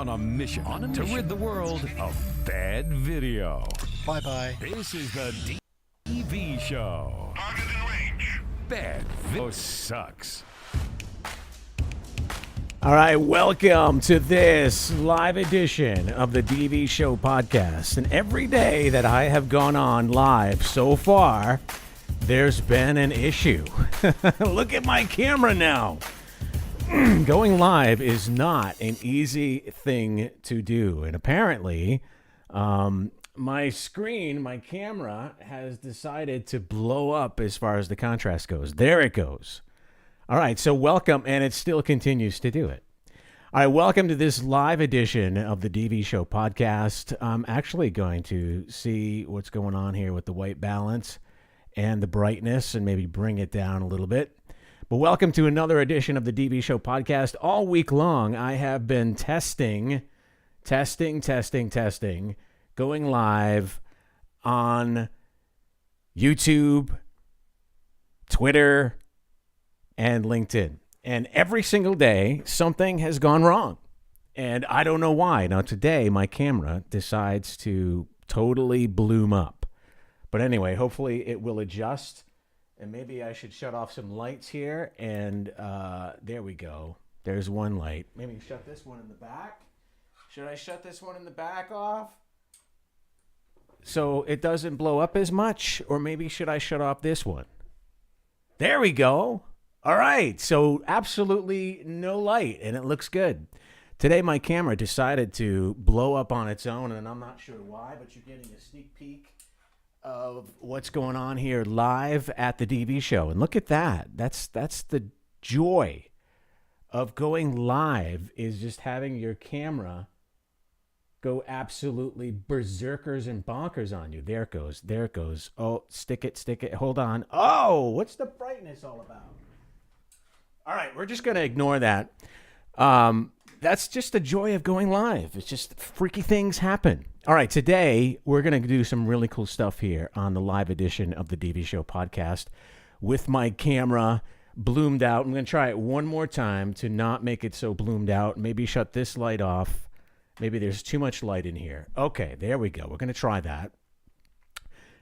on a mission to rid the world of bad video. Bye-bye. This is the DV Show. Target in range. Bad video sucks. All right, welcome to this live edition of the DV Show podcast. And every day that I have gone on live so far, there's been an issue. Look at my camera now. Going live is not an easy thing to do. And apparently, my screen, my camera, has decided to blow up as far as the contrast goes. There it goes. All right, so welcome, and it still continues to do it. All right, welcome to this live edition of the DV Show podcast. I'm actually going to see what's going on here with the white balance and the brightness and maybe bring it down a little bit. But welcome to another edition of the DV Show podcast. All week long, I have been testing, going live on YouTube, Twitter, and LinkedIn. And every single day, something has gone wrong. And I don't know why. Now, today, my camera decides to totally bloom up. But anyway, hopefully it will adjust. And maybe I should shut off some lights here. And there we go. There's one light. Maybe shut this one in the back. Should I shut this one in the back off so it doesn't blow up as much? Or maybe should I shut off this one? There we go. All right. So absolutely no light, and it looks good. Today, my camera decided to blow up on its own, and I'm not sure why, but you're getting a sneak peek of what's going on here live at the DV Show. And look at that. That's the joy of going live, is just having your camera go absolutely berserkers and bonkers on you. There it goes. There it goes. Oh, stick it. Hold on. Oh, what's the brightness all about? All right, we're just going to ignore that. That's just the joy of going live. It's just freaky things happen. All right, today we're going to do some really cool stuff here on the live edition of the DV Show podcast with my camera bloomed out. I'm going to try it one more time to not make it so bloomed out. Maybe shut this light off. Maybe there's too much light in here. Okay, there we go. We're going to try that.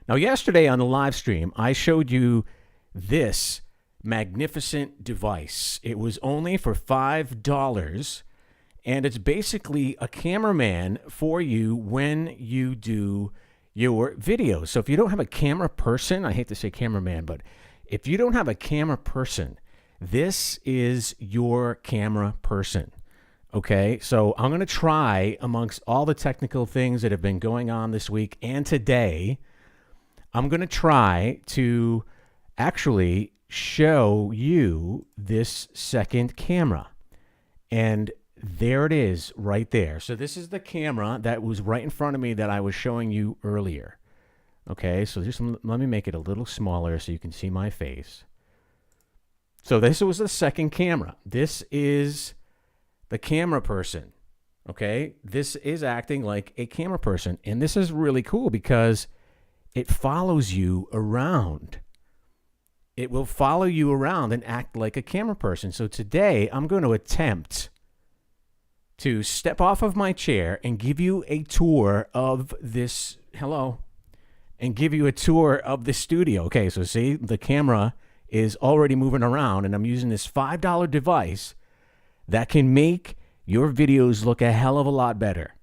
Now, yesterday on the live stream, I showed you this magnificent device. It was only for $5. And it's basically a cameraman for you when you do your videos. So if you don't have a camera person, I hate to say cameraman, but if you don't have a camera person, this is your camera person. Okay, so I'm going to try, amongst all the technical things that have been going on this week and today, I'm going to try to actually show you this second camera. And there it is right there. So this is the camera that was right in front of me that I was showing you earlier. Okay, so just let me make it a little smaller so you can see my face. So this was the second camera. This is the camera person. Okay, this is acting like a camera person. And this is really cool because it follows you around. It will follow you around and act like a camera person. So today I'm going to attempt to step off of my chair and give you a tour of this, and give you a tour of the studio. Okay, so see, the camera is already moving around, and I'm using this $5 device that can make your videos look a hell of a lot better.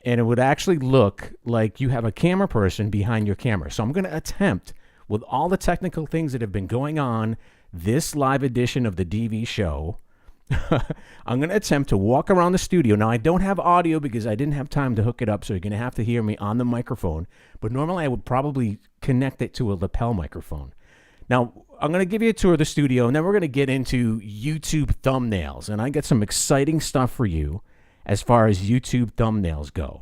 And it would actually look like you have a camera person behind your camera. So I'm going to attempt, with all the technical things that have been going on this live edition of the DV Show, I'm going to attempt to walk around the studio. Now, I don't have audio because I didn't have time to hook it up, so you're going to have to hear me on the microphone. But normally, I would probably connect it to a lapel microphone. Now, I'm going to give you a tour of the studio, and then we're going to get into YouTube thumbnails. And I got some exciting stuff for you as far as YouTube thumbnails go.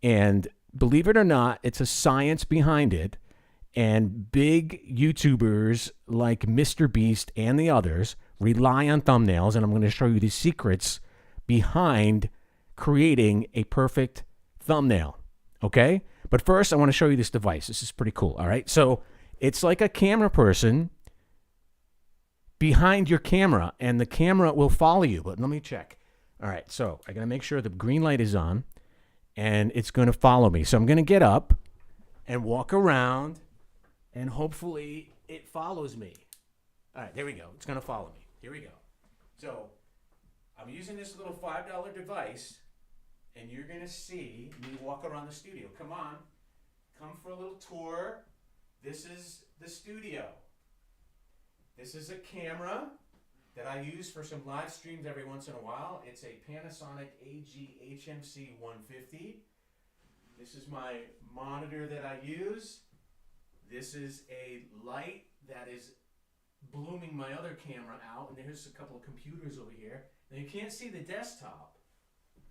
And believe it or not, it's a science behind it. And big YouTubers like Mr. Beast and the others rely on thumbnails, and I'm going to show you the secrets behind creating a perfect thumbnail, okay? But first, I want to show you this device. This is pretty cool, all right? So it's like a camera person behind your camera, and the camera will follow you. But let me check. All right, so I got to make sure the green light is on, and it's going to follow me. So I'm going to get up and walk around, and hopefully it follows me. All right, there we go. It's going to follow me. Here we go. So I'm using this little $5 device, and you're going to see me walk around the studio. Come on. Come for a little tour. This is the studio. This is a camera that I use for some live streams every once in a while. It's a Panasonic AG HMC 150. This is my monitor that I use. This is a light that is blooming my other camera out. And there's a couple of computers over here. Now you can't see the desktop,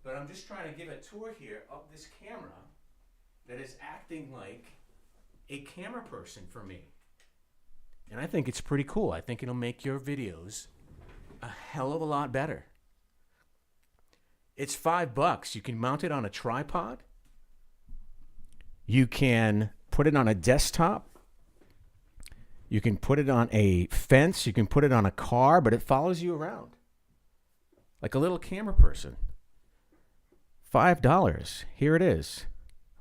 but I'm just trying to give a tour here of this camera that is acting like a camera person for me. And I think it's pretty cool. I think it'll make your videos a hell of a lot better. It's $5. You can mount it on a tripod. You can put it on a desktop. You can put it on a fence. You can put it on a car, but it follows you around like a little camera person. $5. Here it is.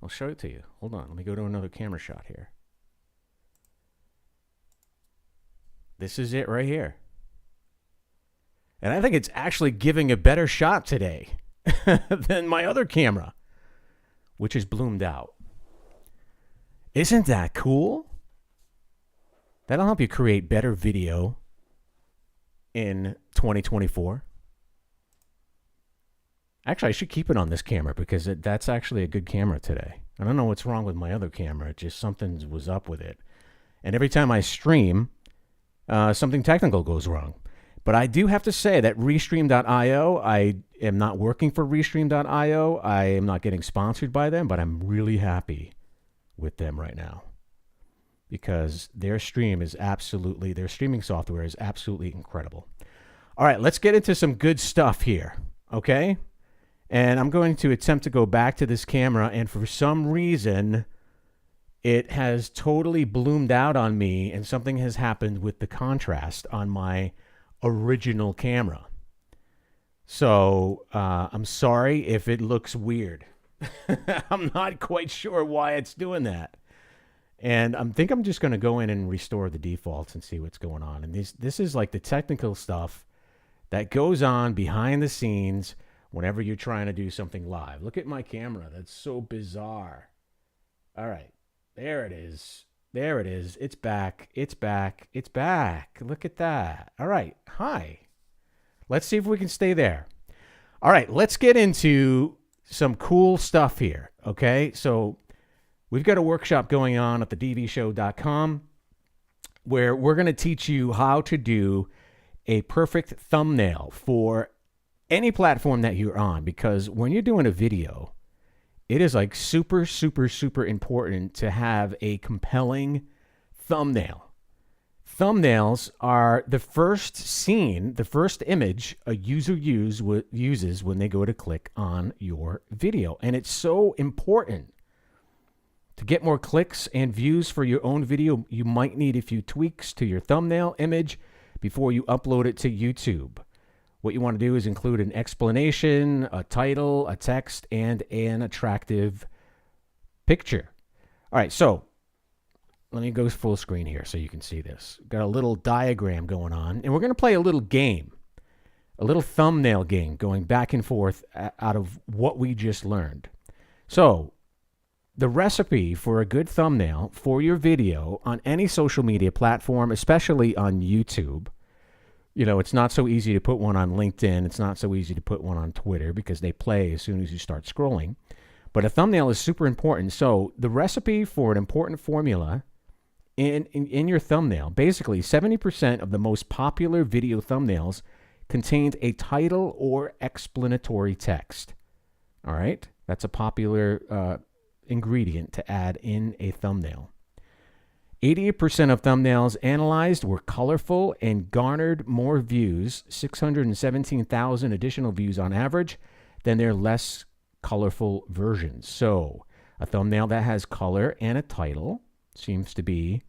I'll show it to you. Hold on. Let me go to another camera shot here. This is it right here. And I think it's actually giving a better shot today than my other camera, which is bloomed out. Isn't that cool? That'll help you create better video in 2024. Actually, I should keep it on this camera because that's actually a good camera today. I don't know what's wrong with my other camera. Just something was up with it. And every time I stream, something technical goes wrong. But I do have to say that Restream.io, I am not working for Restream.io. I am not getting sponsored by them, but I'm really happy with them right now because their streaming software is absolutely incredible. All right, let's get into some good stuff here, okay? And I'm going to attempt to go back to this camera, and for some reason, it has totally bloomed out on me, and something has happened with the contrast on my original camera. So I'm sorry if it looks weird. I'm not quite sure why it's doing that. And I think I'm just going to go in and restore the defaults and see what's going on. And this is like the technical stuff that goes on behind the scenes whenever you're trying to do something live. Look at my camera. That's so bizarre. All right. There it is. There it is. It's back. It's back. It's back. Look at that. All right. Hi. Let's see if we can stay there. All right. Let's get into some cool stuff here. Okay. So we've got a workshop going on at thedvshow.com where we're going to teach you how to do a perfect thumbnail for any platform that you're on, because when you're doing a video, it is like super, super, super important to have a compelling thumbnail. Thumbnails are the first scene, the first image a user uses when they go to click on your video. And it's so important. To get more clicks and views for your own video, you might need a few tweaks to your thumbnail image before you upload it to YouTube. What you want to do is include an explanation, a title, a text, and an attractive picture. All right, so let me go full screen here so you can see this. Got a little diagram going on, and we're going to play a little game, a little thumbnail game going back and forth out of what we just learned. So the recipe for a good thumbnail for your video on any social media platform, especially on YouTube. You know, it's not so easy to put one on LinkedIn. It's not so easy to put one on Twitter because they play as soon as you start scrolling. But a thumbnail is super important. So the recipe for an important formula in your thumbnail, basically 70% of the most popular video thumbnails contained a title or explanatory text. All right? That's a popular ingredient to add in a thumbnail. 88% of thumbnails analyzed were colorful and garnered more views, 617,000 additional views on average, than their less colorful versions. So a thumbnail that has color and a title seems to be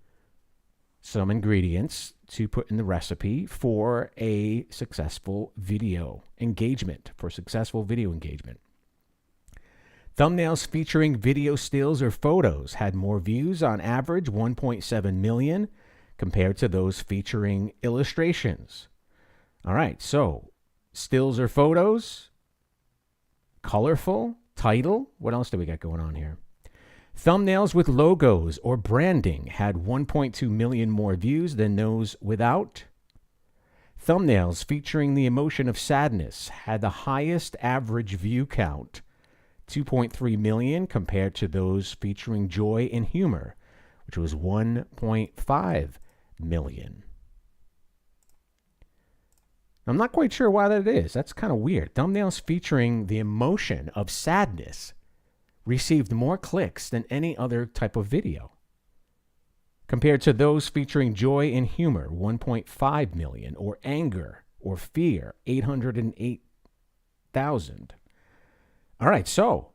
some ingredients to put in the recipe for a successful video engagement, Thumbnails featuring video stills or photos had more views, on average 1.7 million, compared to those featuring illustrations. All right, so stills or photos, colorful, title. What else do we got going on here? Thumbnails with logos or branding had 1.2 million more views than those without. Thumbnails featuring the emotion of sadness had the highest average view count, 2.3 million, compared to those featuring joy and humor, which was 1.5 million. I'm not quite sure why that is. That's kind of weird. Thumbnails featuring the emotion of sadness received more clicks than any other type of video, compared to those featuring joy and humor, 1.5 million, or anger or fear, 808,000. All right, so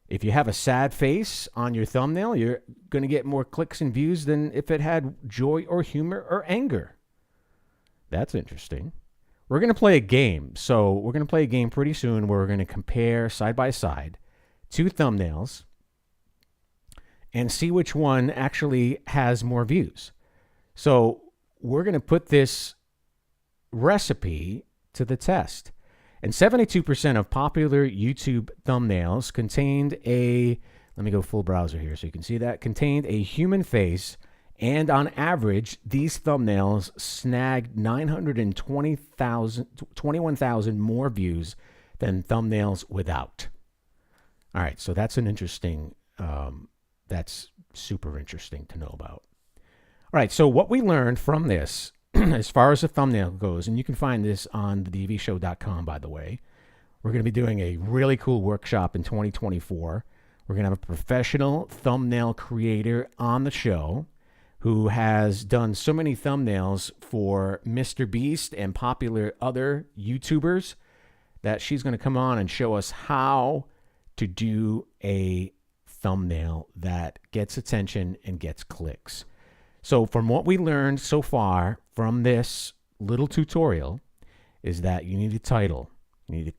if you have a sad face on your thumbnail, you're going to get more clicks and views than if it had joy or humor or anger. That's interesting. We're going to play a game. So we're going to play a game pretty soon where we're going to compare side by side two thumbnails and see which one actually has more views. So we're going to put this recipe to the test. And 72% of popular YouTube thumbnails contained a, let me go full browser here so you can see that, contained a human face. And on average, these thumbnails snagged 21,000 more views than thumbnails without. All right, so that's an interesting, that's super interesting to know about. All right, so what we learned from this, as far as the thumbnail goes, and you can find this on thedvshow.com, by the way, we're going to be doing a really cool workshop in 2024. We're going to have a professional thumbnail creator on the show who has done so many thumbnails for Mr. Beast and popular other YouTubers that she's going to come on and show us how to do a thumbnail that gets attention and gets clicks. So from what we learned so far from this little tutorial is that you need a title. You need a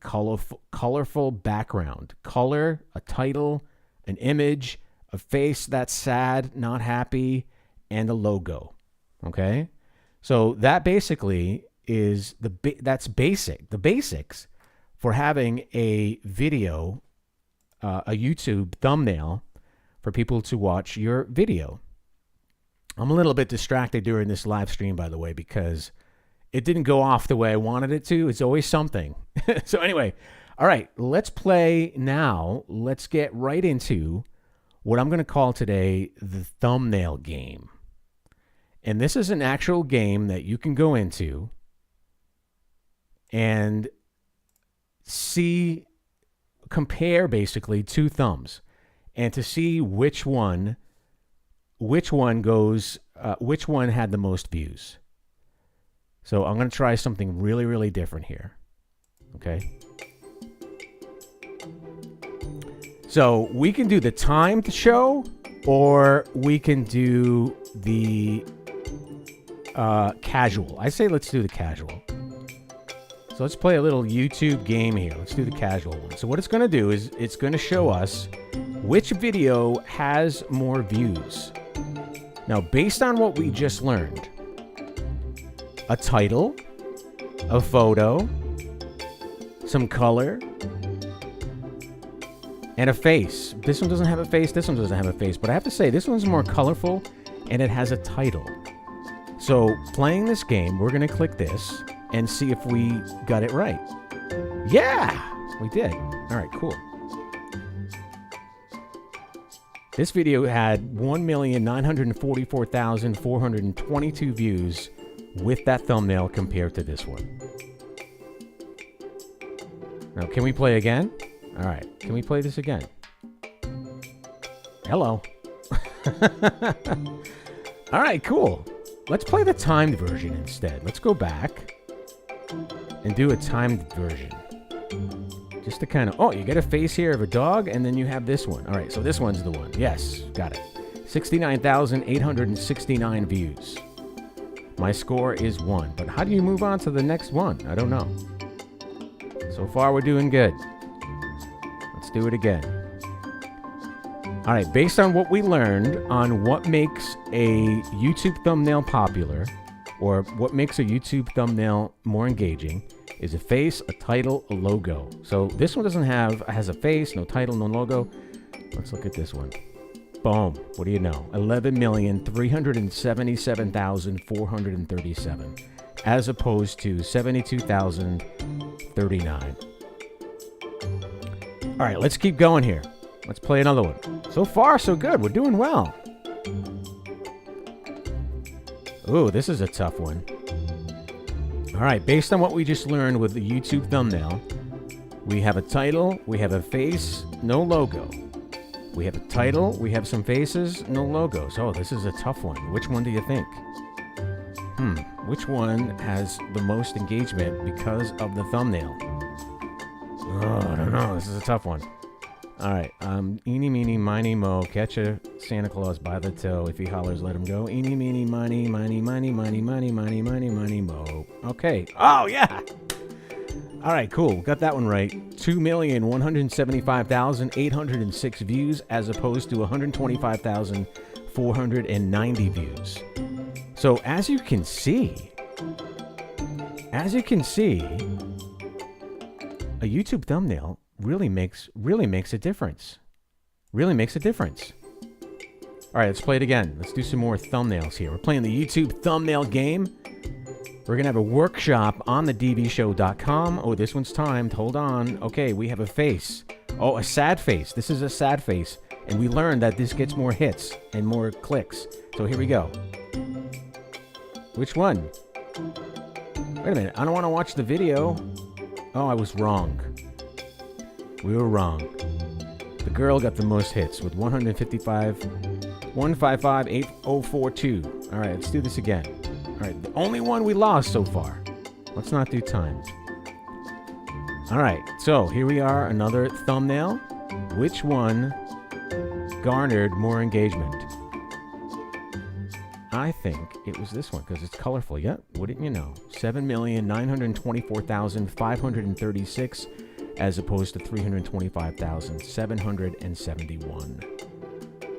colorful background. Color, a title, an image, a face that's sad, not happy, and a logo. Okay? So that basically is that's basic. The basics for having a video, a YouTube thumbnail for people to watch your video. I'm a little bit distracted during this live stream, by the way, because it didn't go off the way I wanted it to. It's always something. So anyway, all right, let's play now. Let's get right into what I'm going to call today the thumbnail game. And this is an actual game that you can go into and compare basically two thumbs and to see which one had the most views. So I'm going to try something really, really different here. Okay. So we can do the timed show, or we can do the casual. I say let's do the casual. So let's play a little YouTube game here. Let's do the casual one. So what it's going to do is it's going to show us which video has more views. Now, based on what we just learned, a title, a photo, some color, and a face. This one doesn't have a face. This one doesn't have a face. But I have to say, this one's more colorful, and it has a title. So playing this game, we're going to click this and see if we got it right. Yeah, we did. All right, cool. This video had 1,944,422 views with that thumbnail compared to this one. Now, can we play again? All right, can we play this again? Hello. All right, cool. Let's play the timed version instead. Let's go back and do a timed version. Just to kind of, oh, you get a face here of a dog, and then you have this one. All right, so this one's the one. Yes, got it. 69,869 views. My score is 1. But how do you move on to the next one? I don't know. So far, we're doing good. Let's do it again. All right, based on what we learned on what makes a YouTube thumbnail popular, or what makes a YouTube thumbnail more engaging, is a face, a title, a logo. So this one has a face, no title, no logo. Let's look at this one. Boom. What do you know? 11,377,437 as opposed to 72,039. All right, let's keep going here. Let's play another one. So far, so good. We're doing well. Ooh, this is a tough one. All right, based on what we just learned with the YouTube thumbnail, we have a title, we have a face, no logo. We have a title, we have some faces, no logos. Oh, this is a tough one. Which one do you think? Which one has the most engagement because of the thumbnail? Oh, I don't know. This is a tough one. All right. Eeny, meeny, miny, mo. Catch a Santa Claus by the toe. If he hollers, let him go. Eeny, meeny, miny, miny, miny, miny, miny, miny, miny, miny, mo. Okay. Oh, yeah. All right, cool. Got that one right. 2,175,806 views as opposed to 125,490 views. So as you can see, a YouTube thumbnail really makes a difference. Really makes a difference. All right, let's play it again. Let's do some more thumbnails here. We're playing the YouTube thumbnail game. We're going to have a workshop on the dvshow.com. Oh, this one's timed. Hold on. Okay, we have a face. Oh, a sad face. This is a sad face. And we learned that this gets more hits and more clicks. So here we go. Which one? Wait a minute. I don't want to watch the video. Oh, I was wrong. We were wrong. The girl got the most hits with 155,8042. All right, let's do this again. All right, the only one we lost so far. Let's not do times. All right, so here we are, another thumbnail. Which one garnered more engagement? I think it was this one because it's colorful. Yep, wouldn't you know? 7,924,536 as opposed to 325,771.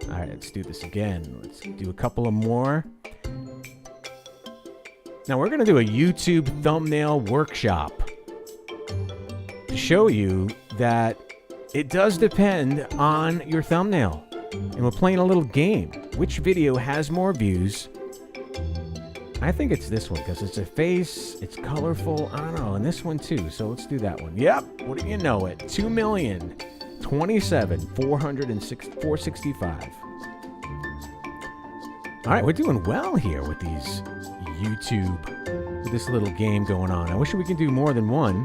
All right, let's do this again. Let's do a couple of more. Now we're going to do a YouTube thumbnail workshop to show you that it does depend on your thumbnail. And we're playing a little game. Which video has more views? I think it's this one because it's a face, it's colorful, I don't know, and this one too. So let's do that one. Yep, wouldn't you know it? 2,027,465. All right, we're doing well here with these YouTube, with this little game going on. I wish we could do more than one.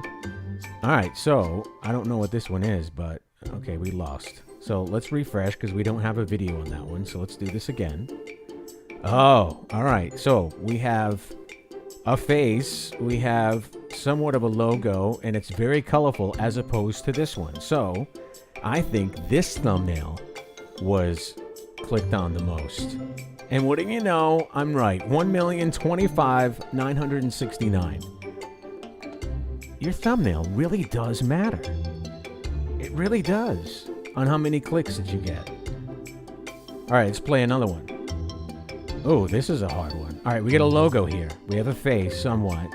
All right, so I don't know what this one is, but okay, we lost. So let's refresh because we don't have a video on that one. So let's do this again. Oh, all right. So we have a face, we have somewhat of a logo, and it's very colorful as opposed to this one. So I think this thumbnail was clicked on the most. And wouldn't you know, I'm right. 1,025,969. Your thumbnail really does matter. It really does on how many clicks that you get. All right, let's play another one. Oh, this is a hard one. All right, we get a logo here. We have a face somewhat.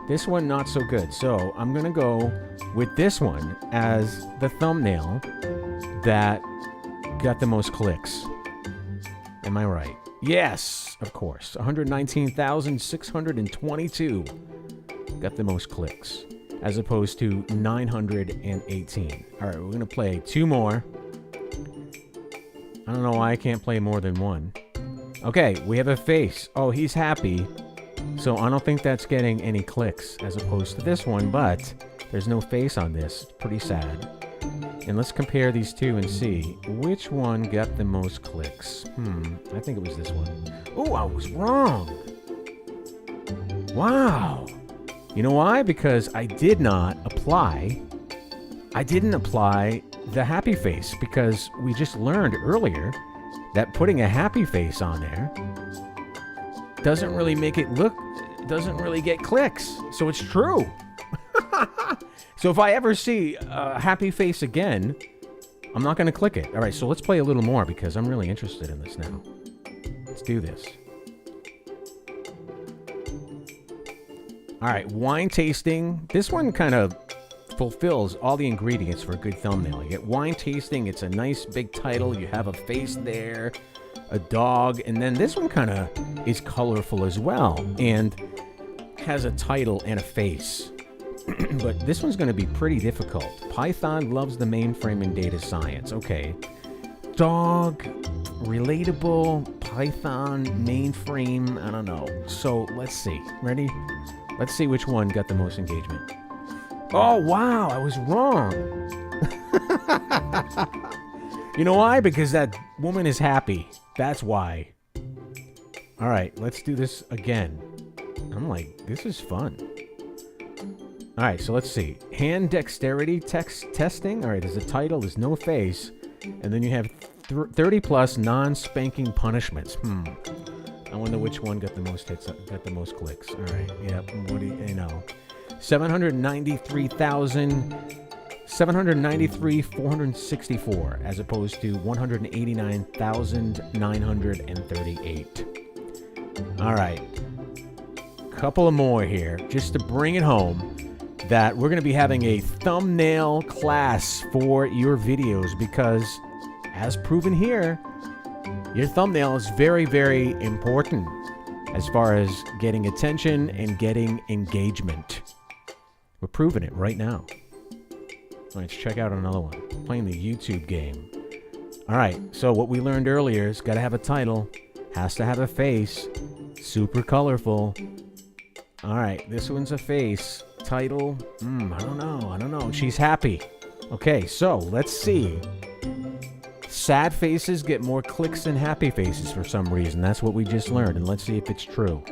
This one, not so good. So I'm going to go with this one as the thumbnail that got the most clicks. Am I right? Yes, of course. 119,622 got the most clicks as opposed to 918. All right, we're going to play two more. I don't know why I can't play more than one. Okay, we have a face. Oh, he's happy. So I don't think that's getting any clicks as opposed to this one, but there's no face on this. Pretty sad. And let's compare these two and see which one got the most clicks. I think it was this one. Oh, I was wrong. Wow. You know why? Because I didn't apply the happy face because we just learned earlier that putting a happy face on there doesn't really make it look doesn't really get clicks. So it's true. So if I ever see a happy face again, I'm not going to click it. All right, so let's play a little more because I'm really interested in this now. Let's do this. All right, wine tasting. This one kind of fulfills all the ingredients for a good thumbnail. You get wine tasting. It's a nice big title. You have a face there, a dog, and then this one kind of is colorful as well and has a title and a face. But this one's going to be pretty difficult. Python loves the mainframe and data science. Okay. Dog, relatable, Python, mainframe, I don't know. So let's see. Ready? Let's see which one got the most engagement. Oh, wow, I was wrong. You know why? Because that woman is happy. That's why. All right, let's do this again. I'm like, this is fun. All right, so let's see. Hand dexterity text testing. All right, there's a title, there's no face. And then you have 30 plus non-spanking punishments. I wonder which one got the most hits, got the most clicks. All right, yep. What do you know? 793,464 as opposed to 189,938. All right, couple of more here just to bring it home. That we're going to be having a thumbnail class for your videos because, as proven here, your thumbnail is very, very important as far as getting attention and getting engagement. We're proving it right now. Let's check out another one. Playing the YouTube game. All right, so what we learned earlier is got to have a title, has to have a face, super colorful. All right, this one's a face. Title, I don't know. She's happy. Okay, so let's see. Sad faces get more clicks than happy faces for some reason. That's what we just learned, and let's see if it's true.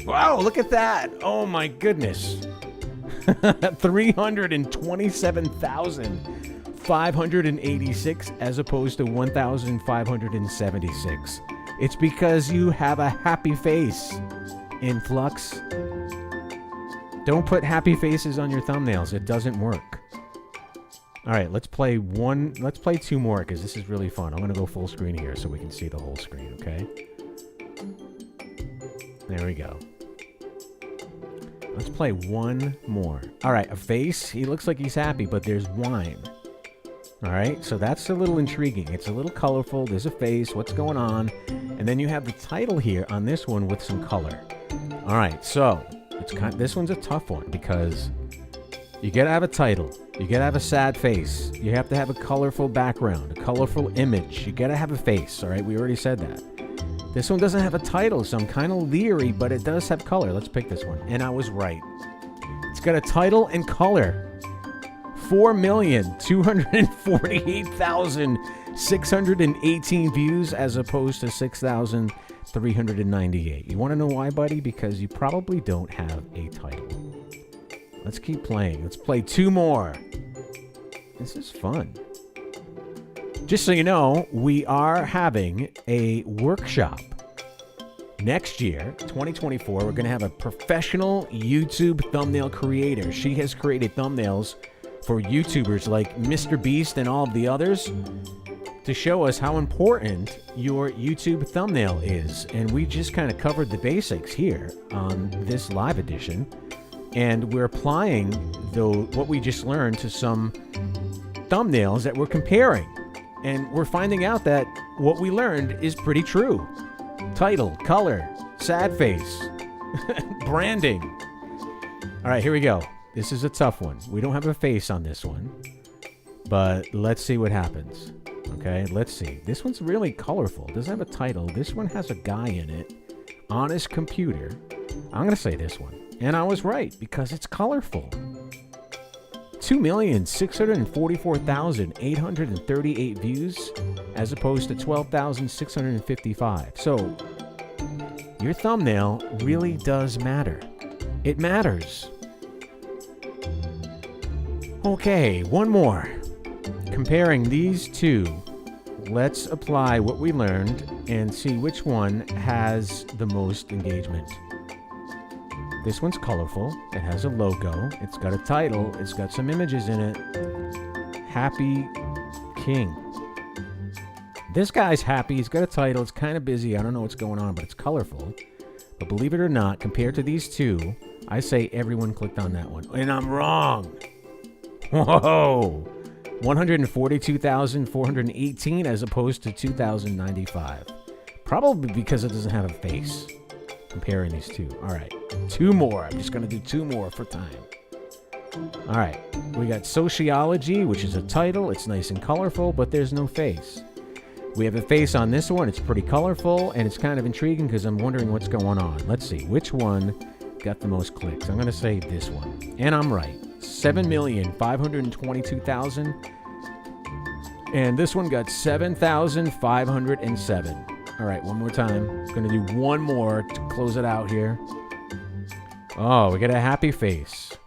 Wow, look at that. Oh my goodness. 327,586 as opposed to 1,576. It's because you have a happy face. Influx. Don't put happy faces on your thumbnails. It doesn't work. All right, let's play two more because this is really fun. I'm going to go full screen here so we can see the whole screen, okay? There we go. Let's play one more. All right, a face. He looks like he's happy, but there's wine. All right, so that's a little intriguing. It's a little colorful. There's a face. What's going on? And then you have the title here on this one with some color. All right, so this one's a tough one because you gotta have a title. You gotta have a sad face. You have to have a colorful background, a colorful image. You gotta have a face, all right? We already said that. This one doesn't have a title, so I'm kind of leery, but it does have color. Let's pick this one. And I was right. It's got a title and color. 4,248,618 views as opposed to 6,398. You want to know why, buddy? Because you probably don't have a title. Let's keep playing. Let's play two more. This is fun. Just so you know, we are having a workshop next year, 2024. We're going to have a professional YouTube thumbnail creator. She has created thumbnails for YouTubers like Mr. Beast and all of the others to show us how important your YouTube thumbnail is. And we just kind of covered the basics here on this live edition. And we're applying what we just learned to some thumbnails that we're comparing. And we're finding out that what we learned is pretty true. Title, color, sad face, branding. All right, here we go. This is a tough one. We don't have a face on this one, but let's see what happens. Okay, let's see. This one's really colorful. It doesn't have a title. This one has a guy in it on his computer. I'm going to say this one. And I was right because it's colorful. 2,644,838 views as opposed to 12,655. So your thumbnail really does matter. It matters. Okay, one more. Comparing these two let's apply what we learned and see which one has the most engagement. This one's colorful. It has a logo. It's got a title. It's got some images in it. Happy King. This guy's happy. He's got a title. It's kind of busy. I don't know what's going on, but it's colorful. But believe it or not, compared to these two, I say everyone clicked on that one. And I'm wrong. Whoa. 142,418 as opposed to 2,095. Probably because it doesn't have a face. Comparing these two. All right. Two more. I'm just going to do two more for time. All right. We got Sociology, which is a title. It's nice and colorful, but there's no face. We have a face on this one. It's pretty colorful, and it's kind of intriguing because I'm wondering what's going on. Let's see. Which one got the most clicks? I'm going to say this one. And I'm right. 7,522,000. And this one got 7,507. All right, one more time. Going to do one more to close it out here. Oh, we got a happy face.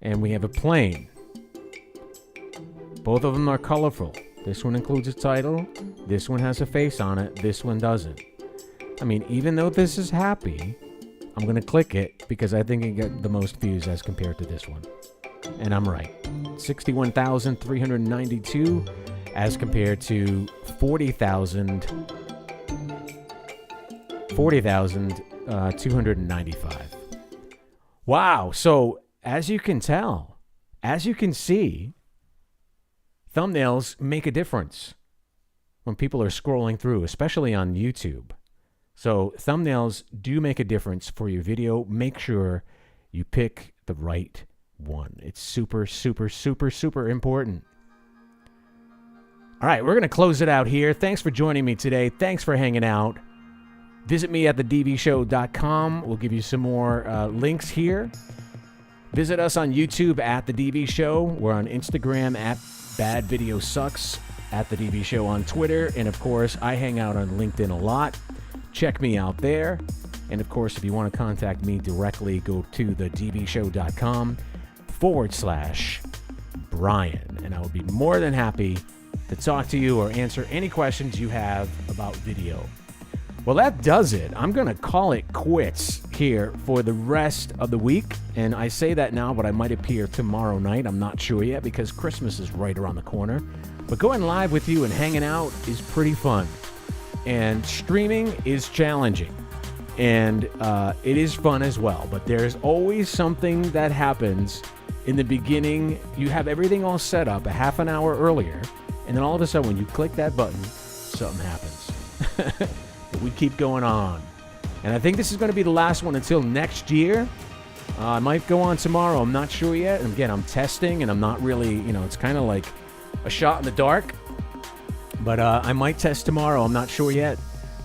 And we have a plane. Both of them are colorful. This one includes a title. This one has a face on it. This one doesn't. I mean, even though this is happy, I'm going to click it because I think it got the most views as compared to this one. And I'm right. 61,392 as compared to 40,295. Wow. So as you can tell, as you can see, thumbnails make a difference when people are scrolling through, especially on YouTube. So thumbnails do make a difference for your video. Make sure you pick the right one. It's super, super, super, super important. All right, we're going to close it out here. Thanks for joining me today. Thanks for hanging out. Visit me at thedvshow.com. We'll give you some more links here. Visit us on YouTube at The DV Show. We're on Instagram at Bad Video Sucks, at The DV Show on Twitter. And, of course, I hang out on LinkedIn a lot. Check me out there. And, of course, if you want to contact me directly, go to thedvshow.com/Brian. And I will be more than happy to talk to you or answer any questions you have about video. Well, that does it. I'm going to call it quits here for the rest of the week. And I say that now, but I might appear tomorrow night. I'm not sure yet because Christmas is right around the corner. But going live with you and hanging out is pretty fun. And streaming is challenging. And it is fun as well. But there's always something that happens in the beginning. You have everything all set up a half an hour earlier. And then all of a sudden, when you click that button, something happens. We keep going on. And I think this is going to be the last one until next year. I might go on tomorrow. I'm not sure yet. And again, I'm testing, and I'm not really, it's kind of like a shot in the dark. But I might test tomorrow. I'm not sure yet.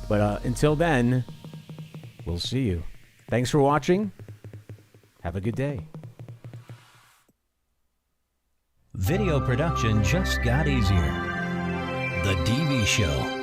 But until then, we'll see you. Thanks for watching. Have a good day. Video production just got easier. The DV Show.